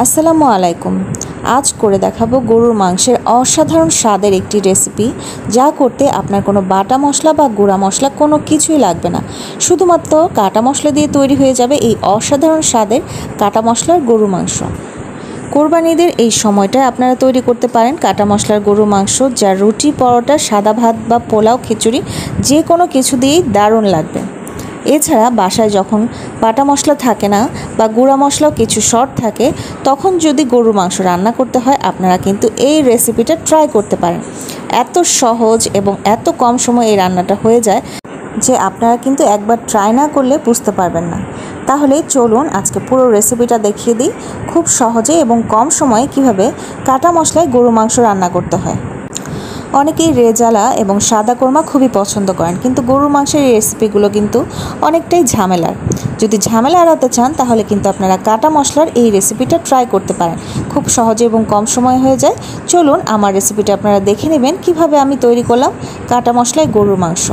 আসসালামু আলাইকুম। আজ করে দেখাবো গরুর মাংসের অসাধারণ স্বাদের একটি রেসিপি, যা করতে আপনার কোনো বাটা মশলা বা গুঁড়া মশলা কোনো কিছুই লাগবে না। শুধুমাত্র কাটা মশলা দিয়ে তৈরি হয়ে যাবে এই অসাধারণ স্বাদের কাটা মশলার গরুর মাংস। কোরবানিদের এই সময়টায় আপনারা তৈরি করতে পারেন কাটা মশলার গরুর মাংস, যা রুটি, পরোটা, সাদা ভাত বা পোলাও, খিচুড়ি যে কোনো কিছু দিয়েই দারুণ লাগবে। এছাড়া বাসায় যখন বাটা মশলা থাকে না বা গুঁড়া মশলাও কিছু শর্ট থাকে, তখন যদি গরুর মাংস রান্না করতে হয়, আপনারা কিন্তু এই রেসিপিটা ট্রাই করতে পারেন। এত সহজ এবং এত কম সময়ে এই রান্নাটা হয়ে যায় যে আপনারা কিন্তু একবার ট্রাই না করলে বুঝতে পারবেন না। তাহলে চলুন আজকে পুরো রেসিপিটা দেখিয়ে দিই খুব সহজে এবং কম সময়ে কিভাবে কাটা মশলায় গরুর মাংস রান্না করতে হয়। অনেকেই রেজালা এবং সাদা কোরমা খুবই পছন্দ করেন, কিন্তু গরুর মাংসের এই রেসিপিগুলো কিন্তু অনেকটাই ঝামেলার। যদি ঝামেলা এড়াতে চান তাহলে কিন্তু আপনারা কাটা মশলার এই রেসিপিটা ট্রাই করতে পারেন। খুব সহজে এবং কম সময়ে হয়ে যায়। চলুন আমার রেসিপিটা আপনারা দেখে নেবেন কিভাবে আমি তৈরি করলাম কাটা মশলায় গরুর মাংস।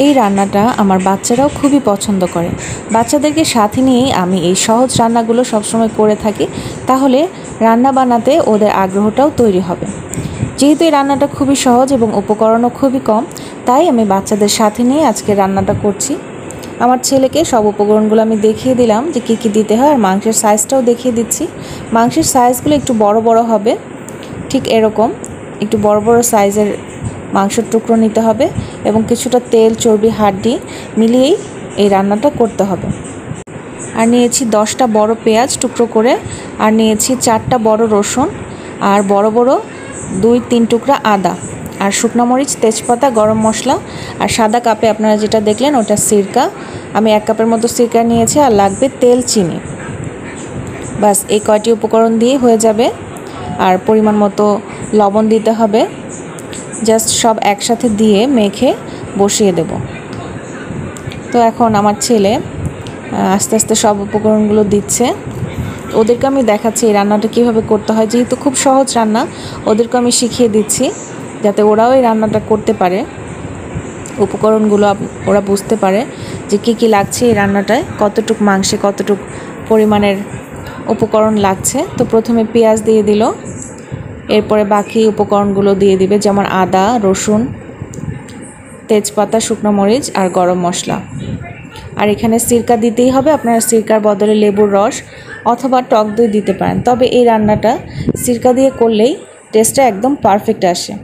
এই রান্নাটা আমার বাচ্চারাও খুবই পছন্দ করে। বাচ্চাদেরকে সাথে নিয়েই আমি এই সহজ রান্নাগুলো সবসময় করে থাকি, তাহলে রান্না বানাতে ওদের আগ্রহটাও তৈরি হবে। যেহেতু এই রান্নাটা খুবই সহজ এবং উপকরণও খুবই কম, তাই আমি বাচ্চাদের সাথে নিয়ে আজকে রান্নাটা করছি। আমার ছেলেকে সব উপকরণগুলো আমি দেখিয়ে দিলাম যে কী কী দিতে হয়, আর মাংসের সাইজটাও দেখিয়ে দিচ্ছি। মাংসের সাইজগুলো একটু বড় বড় হবে, ঠিক এরকম একটু বড় বড় সাইজের মাংসের টুকরো নিতে হবে এবং কিছুটা তেল, চর্বি, হাড্ডি মিলিয়েই এই রান্নাটা করতে হবে। আর নিয়েছি 10টা বড় পেঁয়াজ টুকরো করে, আর নিয়েছি 4টা বড় রসুন, আর বড় বড় 2-3 টুকরা আদা, আর শুকনো মরিচ, তেজপাতা, গরম মশলা, আর সাদা কাপে আপনারা যেটা দেখলেন ওটা সিরকা। আমি 1 কাপের মতো সিরকা নিয়েছি, আর লাগবে তেল, চিনি। বাস এই কয়টি উপকরণ দিয়ে হয়ে যাবে। আর পরিমাণ মতো লবণ দিতে হবে। জাস্ট সব একসাথে দিয়ে মেখে বসিয়ে দেব। তো এখন আমার ছেলে আস্তে আস্তে সব উপকরণগুলো দিচ্ছে। ওদেরকে আমি দেখাচ্ছি এই রান্নাটা কীভাবে করতে হয়। যেহেতু খুব সহজ রান্না, ওদেরকে আমি শিখিয়ে দিচ্ছি যাতে ওরাও এই রান্নাটা করতে পারে। উপকরণগুলো ওরা বুঝতে পারে যে কী কী লাগছে এই রান্নাটায়, কতটুক মাংসে কতটুক পরিমাণের উপকরণ লাগছে। তো প্রথমে পেঁয়াজ দিয়ে দিল, এরপরে বাকি উপকরণগুলো দিয়ে দিবে, যেমন আদা, রসুন, তেজপাতা, শুকনো মরিচ আর গরম মশলা। আর এখানে সিরকা দিতেই হবে। আপনারা সিরকার বদলে লেবুর রস অথবা টক দই দিতে পারেন, তবে এই রান্নাটা সিরকা দিয়ে করলেই টেস্টটা একদম পারফেক্ট আসে।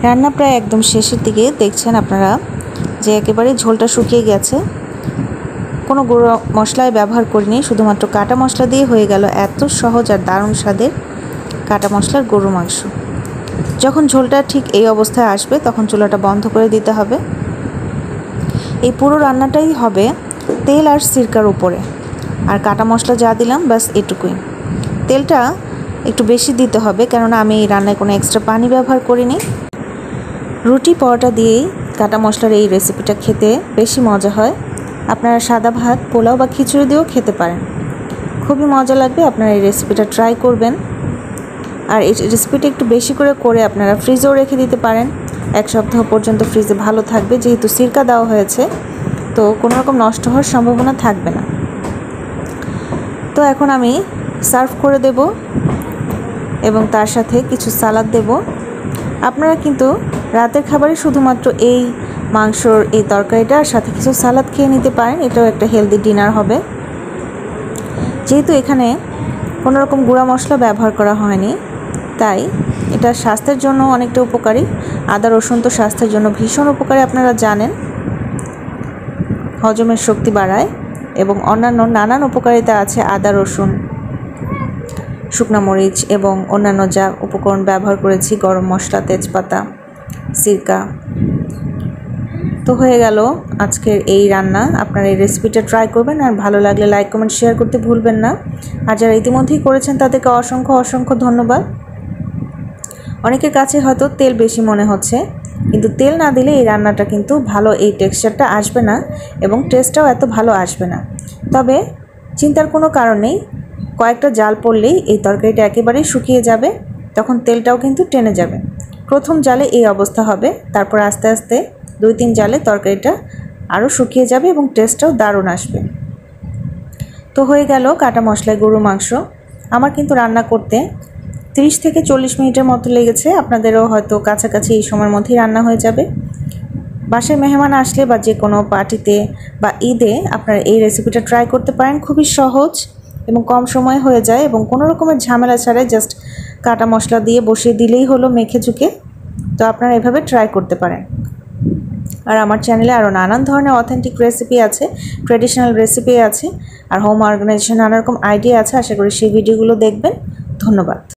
রান্না প্রায় একদম শেষের দিকে দেখছেন আপনারা যে একেবারে ঝোলটা শুকিয়ে গেছে। কোনো গুঁড়ো মশলাই ব্যবহার করিনি, শুধুমাত্র কাটা মশলা দিয়ে হয়ে গেল এত সহজ আর দারুণ স্বাদের কাটা মশলার গরুর মাংস। যখন ঝোলটা ঠিক এই অবস্থায় আসবে তখন চুলাটা বন্ধ করে দিতে হবে। এই পুরো রান্নাটাই হবে তেল আর সিরকার উপরে, আর কাটা মশলা যা দিলাম ব্যাস এটুকুই। তেলটা একটু বেশি দিতে হবে, কেননা আমি এই রান্নায় কোনো এক্সট্রা পানি ব্যবহার করিনি। রুটি পরোটা দিয়েই কাটা মশলার এই রেসিপিটা খেতে বেশি মজা হয়। আপনারা সাদা ভাত, পোলাও বা খিচুড়ি দিয়েও খেতে পারেন, খুবই মজা লাগবে। আপনারা এই রেসিপিটা ট্রাই করবেন, আর এই রেসিপিটা একটু বেশি করে আপনারা ফ্রিজেও রেখে দিতে পারেন। 1 সপ্তাহ পর্যন্ত ফ্রিজে ভালো থাকবে, যেহেতু সিরকা দেওয়া হয়েছে তো কোনো রকম নষ্ট হওয়ার সম্ভাবনা থাকবে না। তো এখন আমি সার্ভ করে দেব এবং তার সাথে কিছু সালাদ দেব। আপনারা কিন্তু রাতের খাবারে শুধুমাত্র এই মাংসর এই তরকারিটার সাথে কিছু সালাদ খেয়ে নিতে পারেন, এটাও একটা হেলদি ডিনার হবে। যেহেতু এখানে কোনো রকম গুঁড়া মশলা ব্যবহার করা হয়নি, তাই এটা স্বাস্থ্যের জন্য অনেকটা উপকারী। আদা রসুন তো স্বাস্থ্যের জন্য ভীষণ উপকারী, আপনারা জানেন, হজমের শক্তি বাড়ায় এবং অন্যান্য নানান উপকারিতা আছে আদা রসুন, শুকনা মরিচ এবং অন্যান্য যা উপকরণ ব্যবহার করেছি, গরম মশলা, তেজপাতা, সিরকা। তো হয়ে গেল আজকের এই রান্না। আপনারা এই রেসিপিটা ট্রাই করবেন, আর ভালো লাগলে লাইক কমেন্ট শেয়ার করতে ভুলবেন না। আর যারা ইতিমধ্যেই করেছেন তাদেরকে অসংখ্য ধন্যবাদ। অনেকের কাছে হয়তো তেল বেশি মনে হচ্ছে, কিন্তু তেল না দিলে এই রান্নাটা কিন্তু ভালো, এই টেক্সচারটা আসবে না এবং টেস্টটাও এত ভালো আসবে না। তবে চিন্তার কোনো কারণ নেই, কয়েকটা জাল পড়লেই এই তরকারিটা একেবারেই শুকিয়ে যাবে, তখন তেলটাও কিন্তু টেনে যাবে। প্রথম জালে এই অবস্থা হবে, তারপর আস্তে আস্তে 2-3 জালে তরকারিটা আরও শুকিয়ে যাবে এবং টেস্টটাও দারুণ আসবে। তো হয়ে গেল কাটা মশলায় গরুর মাংস। আমার কিন্তু রান্না করতে 30 থেকে 40 মিনিটের মতো লেগেছে, আপনাদেরও হয়তো কাছাকাছি এই সময়ের মধ্যেই রান্না হয়ে যাবে। বাসায় মেহমান আসলে বা যে কোনো পার্টিতে বা ঈদে আপনারা এই রেসিপিটা ট্রাই করতে পারেন। খুবই সহজ এবং কম সময় হয়ে যায় এবং কোনো রকমের ঝামেলা ছাড়াই জাস্ট কাটা মশলা দিয়ে বসিয়ে দিলেই হলো মেখে ঝুঁকে। তো আপনারা এভাবে ট্রাই করতে পারেন। আর আমার চ্যানেলে আরও নানান ধরনের অথেন্টিক রেসিপি আছে, ট্র্যাডিশনাল রেসিপি আছে, আর হোম অর্গানাইজেশন নানা রকম আইডিয়া আছে। আশা করি সেই ভিডিওগুলো দেখবেন। ধন্যবাদ।